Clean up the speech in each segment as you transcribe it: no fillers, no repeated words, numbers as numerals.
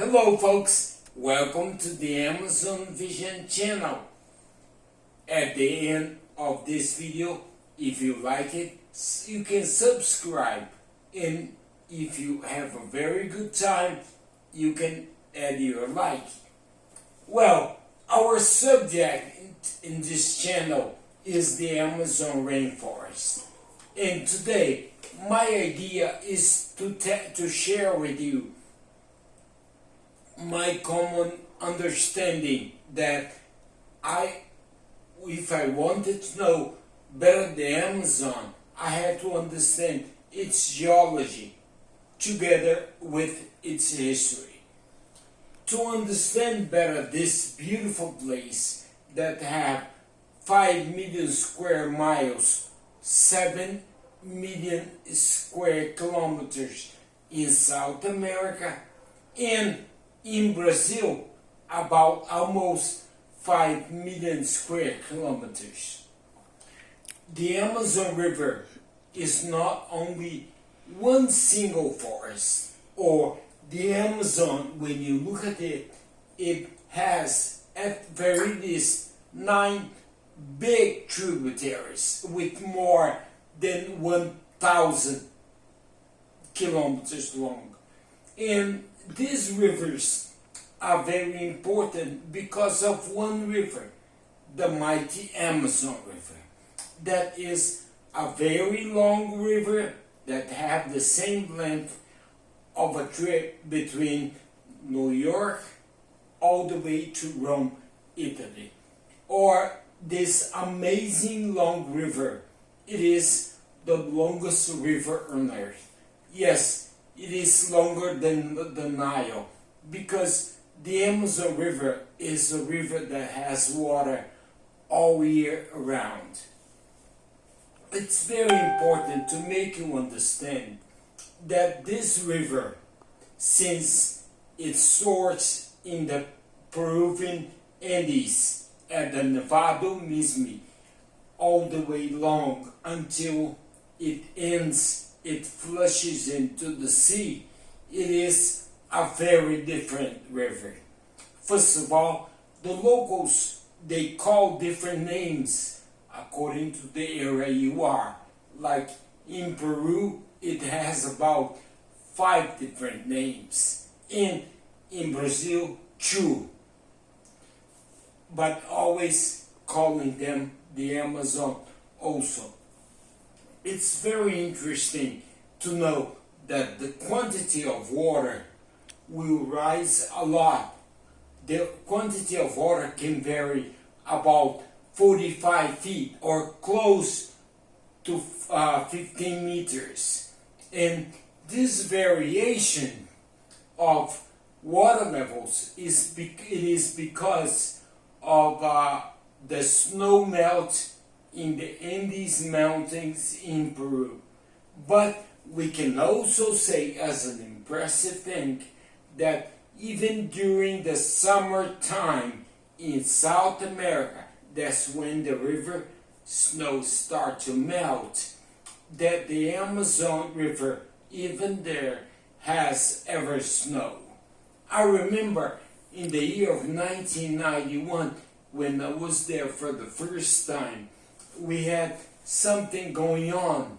Hello folks, welcome to the Amazon Vision channel. At the end of this video, if you like it, you can subscribe, and if you have a very good time, you can add your like. Well, our subject in this channel is the Amazon rainforest, and today my idea is to share with you my common understanding that if I wanted to know better the Amazon, I had to understand its geology together with its history. To understand better this beautiful place that have 5 million square miles, 7 million square kilometers in South America, and in Brazil about almost 5 million square kilometers. The Amazon River is not only one single forest, or the Amazon, when you look at it, it has at very least 9 big tributaries with more than 1,000 kilometers long. And these rivers are very important because of one river, the mighty Amazon River. That is a very long river that have the same length of a trip between New York all the way to Rome, Italy. Or this amazing long river. It is the longest river on earth. Yes, it is longer than the Nile, because the Amazon River is a river that has water all year around. It's very important to make you understand that this river, since it sources in the Peruvian Andes at the Nevado Mismi, all the way long until it ends, it flushes into the sea, it is a very different river. First of all, the locals, they call different names according to the area you are. Like in Peru, it has about 5 different names. In Brazil, 2. But always calling them the Amazon also. It's very interesting to know that the quantity of water will rise a lot. The quantity of water can vary about 45 feet or close to 15 meters. And this variation of water levels is because of the snow melt in the Andes Mountains in Peru. But we can also say, as an impressive thing, that even during the summertime in South America, that's when the river snows start to melt, that the Amazon River, even there, has ever snow. I remember in the year of 1991, when I was there for the first time, we had something going on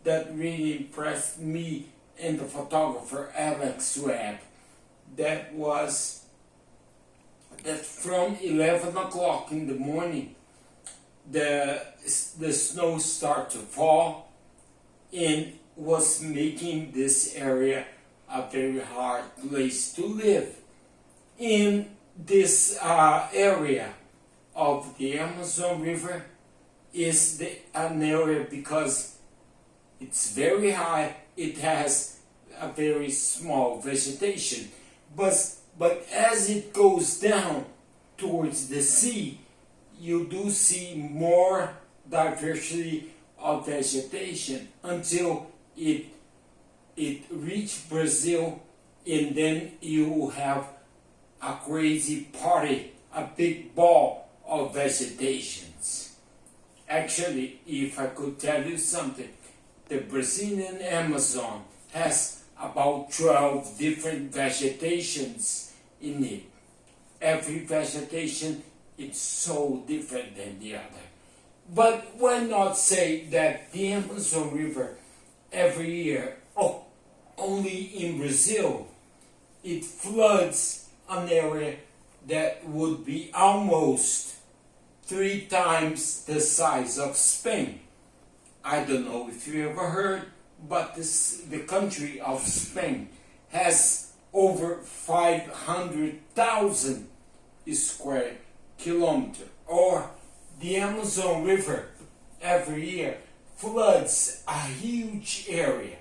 that really impressed me and the photographer Alex Webb. That was that from 11 o'clock in the morning, the snow started to fall and was making this area a very hard place to live. In this area of the Amazon River is an area because it's very high, it has a very small vegetation. But as it goes down towards the sea, you do see more diversity of vegetation until it reaches Brazil, and then you have a crazy party, a big ball of vegetations. Actually, if I could tell you something, the Brazilian Amazon has about 12 different vegetations in it. Every vegetation is so different than the other. But why not say that the Amazon River every year, only in Brazil, it floods an area that would be almost 3 times the size of Spain. I don't know if you ever heard, but the country of Spain has over 500,000 square kilometers, or the Amazon River every year floods a huge area.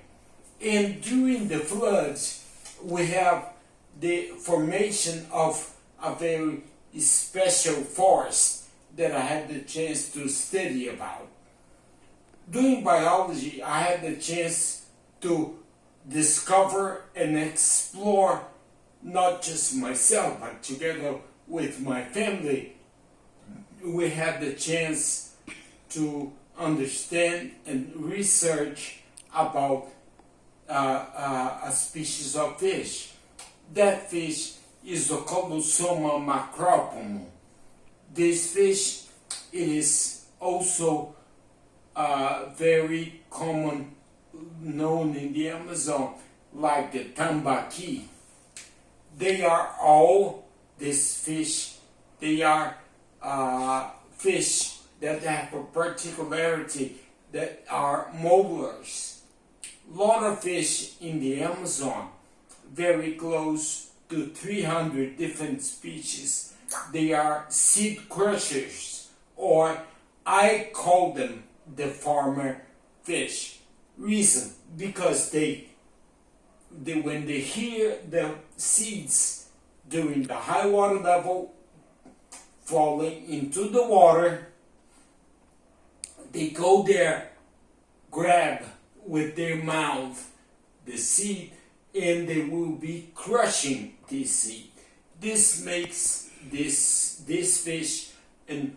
And during the floods, we have the formation of a very special forest that I had the chance to study about. Doing biology, I had the chance to discover and explore, not just myself, but together with my family, we had the chance to understand and research about a species of fish. That fish is the Colosoma macropomum. This fish is also very common, known in the Amazon, like the tambaqui. They are all, this fish, they are fish that have a particularity that are molars. Lot of fish in the Amazon, very close to 300 different species. They are seed crushers, or I call them the farmer fish. Reason, because they when they hear the seeds during the high water level falling into the water, they go there, grab with their mouth the seed, and they will be crushing this seed. This makes this fish an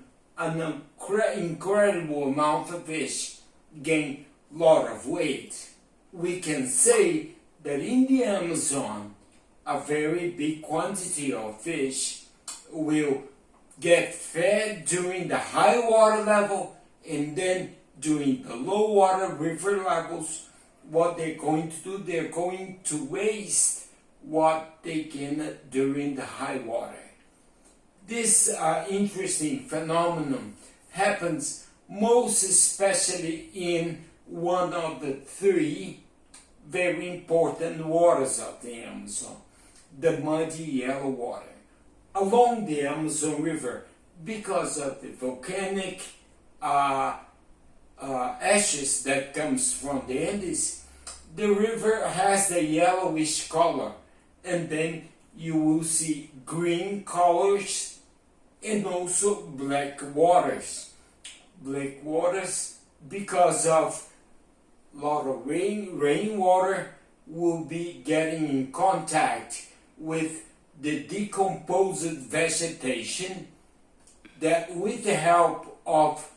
incredible amount of fish gain a lot of weight. We can say that in the Amazon, a very big quantity of fish will get fed during the high water level, and then during the low water river levels, what they're going to do, they're going to waste what they get during the high water. This interesting phenomenon happens most especially in one of the 3 very important waters of the Amazon, the muddy yellow water. Along the Amazon River, because of the volcanic ashes that comes from the Andes, the river has the yellowish color, and then you will see green colors and also black waters. Black waters because of a lot of rainwater will be getting in contact with the decomposed vegetation that, with the help of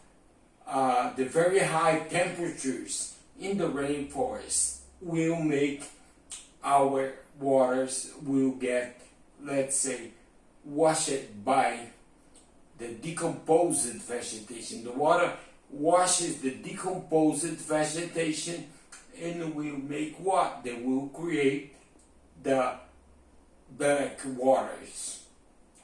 the very high temperatures in the rainforest, will make our waters will get, let's say, washed by the decomposed vegetation. The water washes the decomposed vegetation and will make what? They will create the black waters.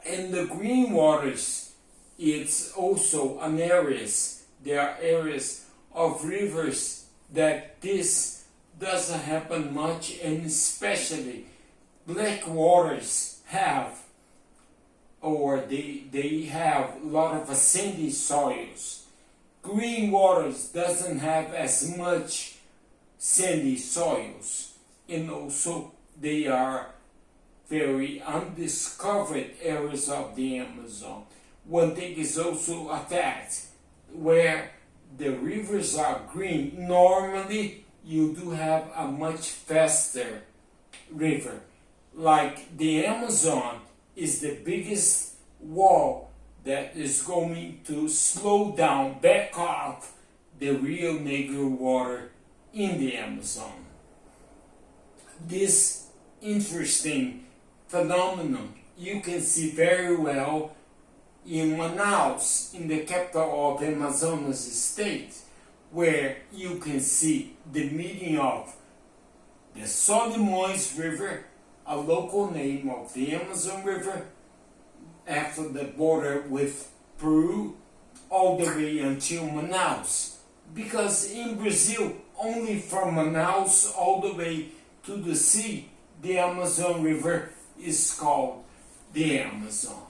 And the green waters, it's also an areas. There are areas of rivers that this doesn't happen much, and especially black waters have, or they have a lot of sandy soils. Green waters doesn't have as much sandy soils, and also they are very undiscovered areas of the Amazon. One thing is also a fact, where the rivers are green, normally you do have a much faster river. Like the Amazon is the biggest wall that is going to slow down, back off the Rio Negro water in the Amazon. This interesting phenomenon you can see very well in Manaus, in the capital of Amazonas state, where you can see the meeting of the Solimões River, a local name of the Amazon River, after the border with Peru, all the way until Manaus. Because in Brazil, only from Manaus all the way to the sea, the Amazon River is called the Amazon.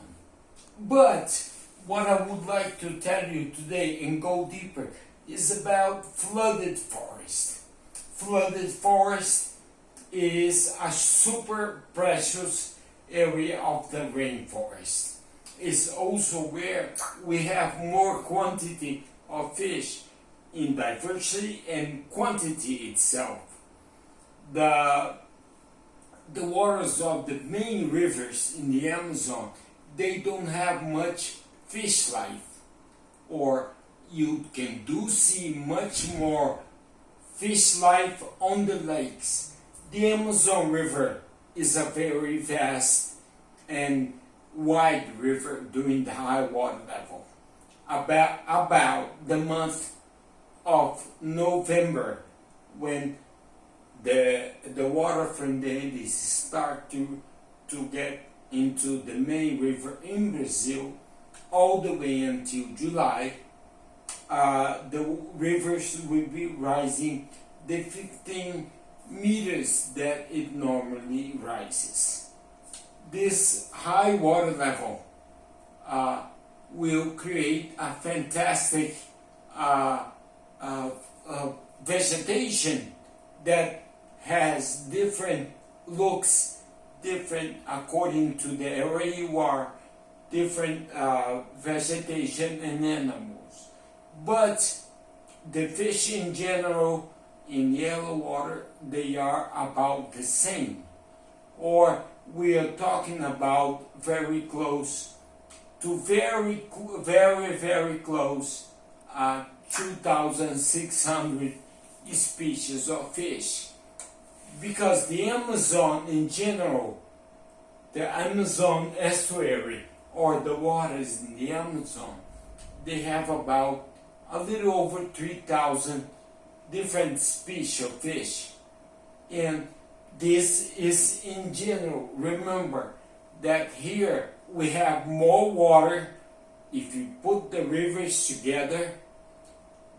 But what I would like to tell you today and go deeper is about flooded forest. Flooded forest is a super precious area of the rainforest. It's also where we have more quantity of fish in diversity and quantity itself. The waters of the main rivers in the Amazon, they don't have much fish life, or you can see much more fish life on the lakes. The Amazon River is a very vast and wide river during the high water level. About the month of November, when the water from the Andes start to get into the main river in Brazil, all the way until July, the rivers will be rising the 15 meters that it normally rises. This high water level will create a fantastic vegetation that has different looks, different according to the area you are, different vegetation and animals. But the fish in general in yellow water, they are about the same. Or we are talking about very close to very close 2,600 species of fish. Because the Amazon in general, the Amazon estuary, or the waters in the Amazon, they have about a little over 3,000 different species of fish. And this is in general. Remember that here we have more water. If you put the rivers together,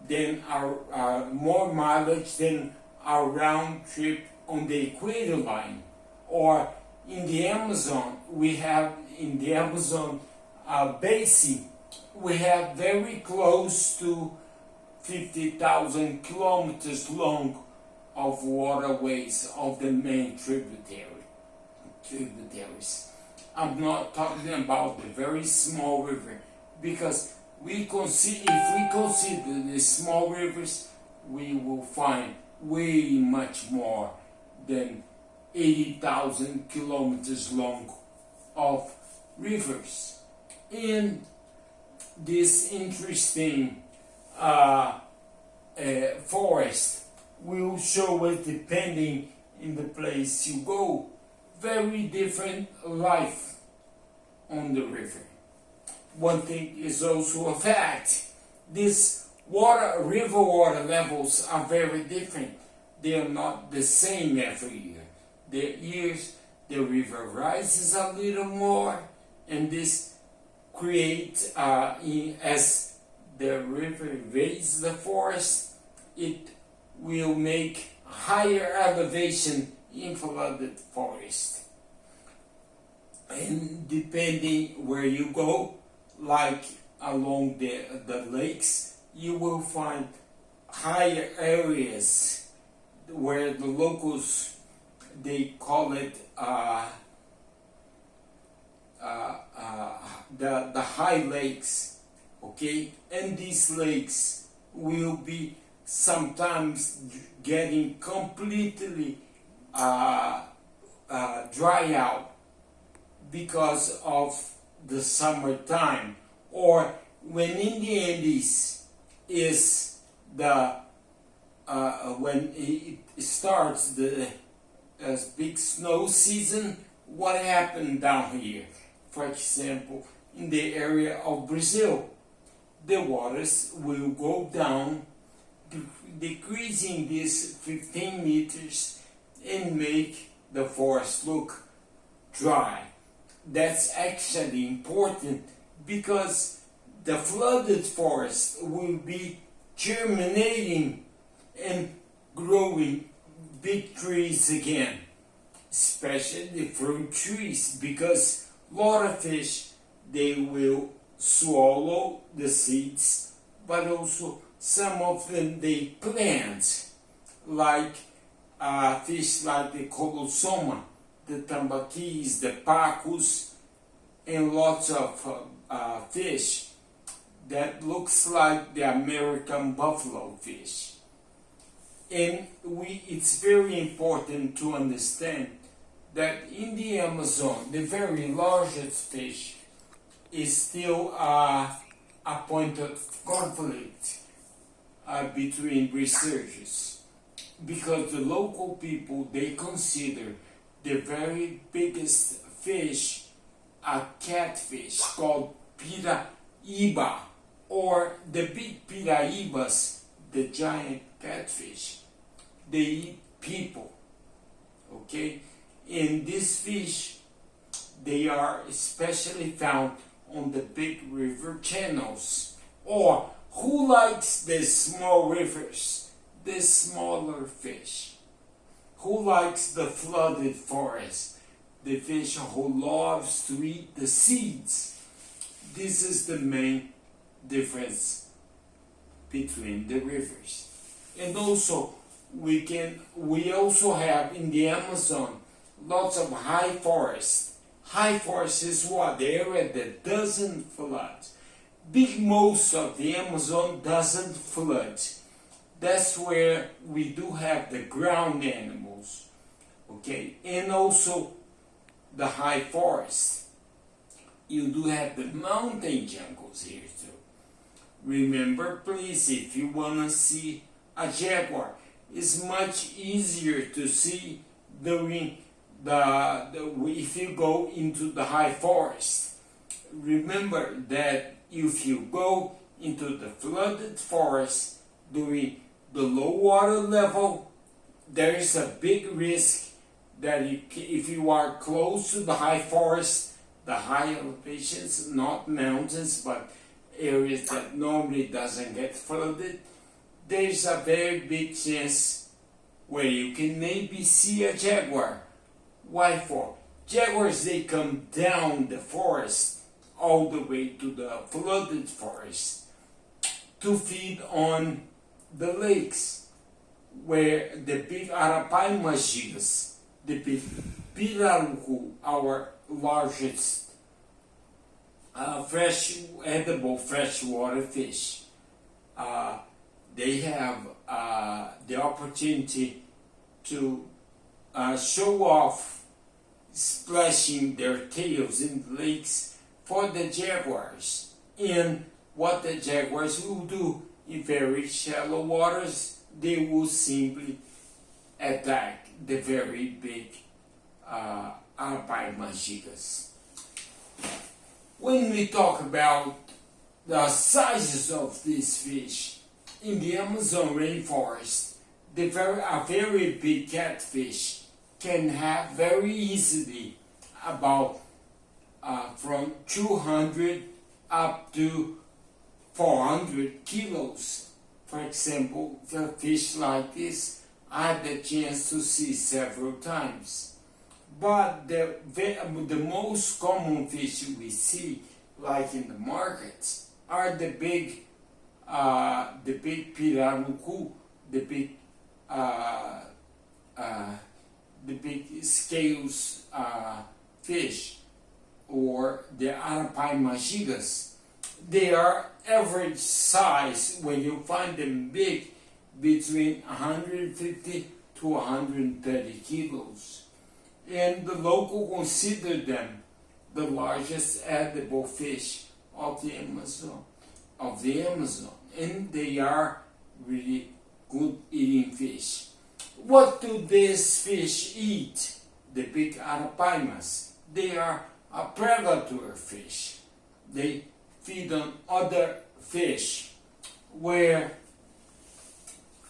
then our more mileage than our round trip on the equator line. Or in the Amazon, we have in the Amazon basin, we have very close to 50,000 kilometers long of waterways of the main tributaries. I'm not talking about the very small river, because if we consider the small rivers, we will find way much more than 80,000 kilometers long of rivers. In this interesting forest will show us, depending in the place you go, very different life on the river. One thing is also a fact: these river water levels are very different. They are not the same every year. There are years the river rises a little more, and this creates, as the river raises the forest, it will make higher elevation in flooded forest. And depending where you go, like along the lakes, you will find higher areas where the locals, they call it the high lakes, okay? And these lakes will be sometimes getting completely dry out because of the summertime, or when in the Andes is when it starts, the as big snow season, what happened down here? For example, in the area of Brazil, the waters will go down, decreasing these 15 meters and make the forest look dry. That's actually important because the flooded forest will be germinating and growing big trees again, especially fruit trees, because a lot of fish, they will swallow the seeds, but also some of them they plant, like fish like the Colossoma, the tambaquis, the pacos, and lots of fish that looks like the American buffalo fish. And it's very important to understand that in the Amazon, the very largest fish is still a point of conflict between researchers, because the local people, they consider the very biggest fish a catfish called piraiba, or the big piraibas, the giant catfish. They eat people, okay? And these fish, they are especially found on the big river channels. Or who likes the small rivers, the smaller fish? Who likes the flooded forest? The fish who loves to eat the seeds. This is the main difference between the rivers. And also, we also have in the Amazon lots of high forest. High forest is what? The area that doesn't flood. Big most of the Amazon doesn't flood. That's where we do have the ground animals, okay, and also the high forest. You do have the mountain jungles here too. Remember, please, if you want to see a jaguar, it's much easier to see during if you go into the high forest. Remember that if you go into the flooded forest during the low water level, there is a big risk that if you are close to the high forest, the high elevations, not mountains, but areas that normally doesn't get flooded, there's a very big chance where you can maybe see a jaguar. Why for? Jaguars, they come down the forest all the way to the flooded forest to feed on the lakes, where the big arapaimagigas, the big pirarucu, our largest edible freshwater fish, they have the opportunity to show off splashing their tails in the lakes for the jaguars. And what the jaguars will do in very shallow waters, they will simply attack the very big arapaimagigas. When we talk about the sizes of these fish, in the Amazon rainforest, a very big catfish can have very easily about from 200 up to 400 kilos. For example, the fish like this, I had the chance to see several times. But the most common fish we see, like in the markets, are the big pirarucu, the big scales fish, or the arapaimagigas. They are average size when you find them big, between 150 to 130 kilos. And the local consider them the largest edible fish of the Amazon. And they are really good eating fish. What do these fish eat? The big arapaimas. They are a predator fish. They feed on other fish. Where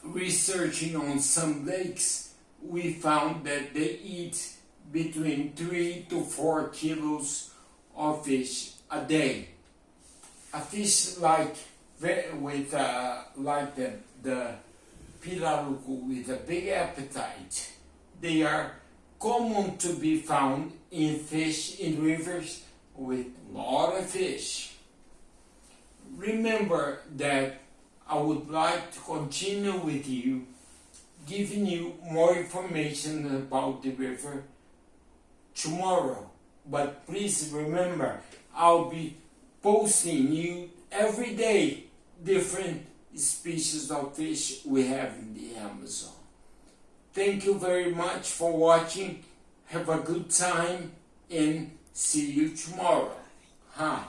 researching on some lakes, we found that they eat between 3 to 4 kilos of fish a day. A fish like the pirarucu with a big appetite, they are common to be found in fish in rivers with a lot of fish. Remember that I would like to continue with you, giving you more information about the river tomorrow. But please remember, I'll be posting you every day different species of fish we have in the Amazon. Thank you very much for watching. Have a good time and see you tomorrow. Huh?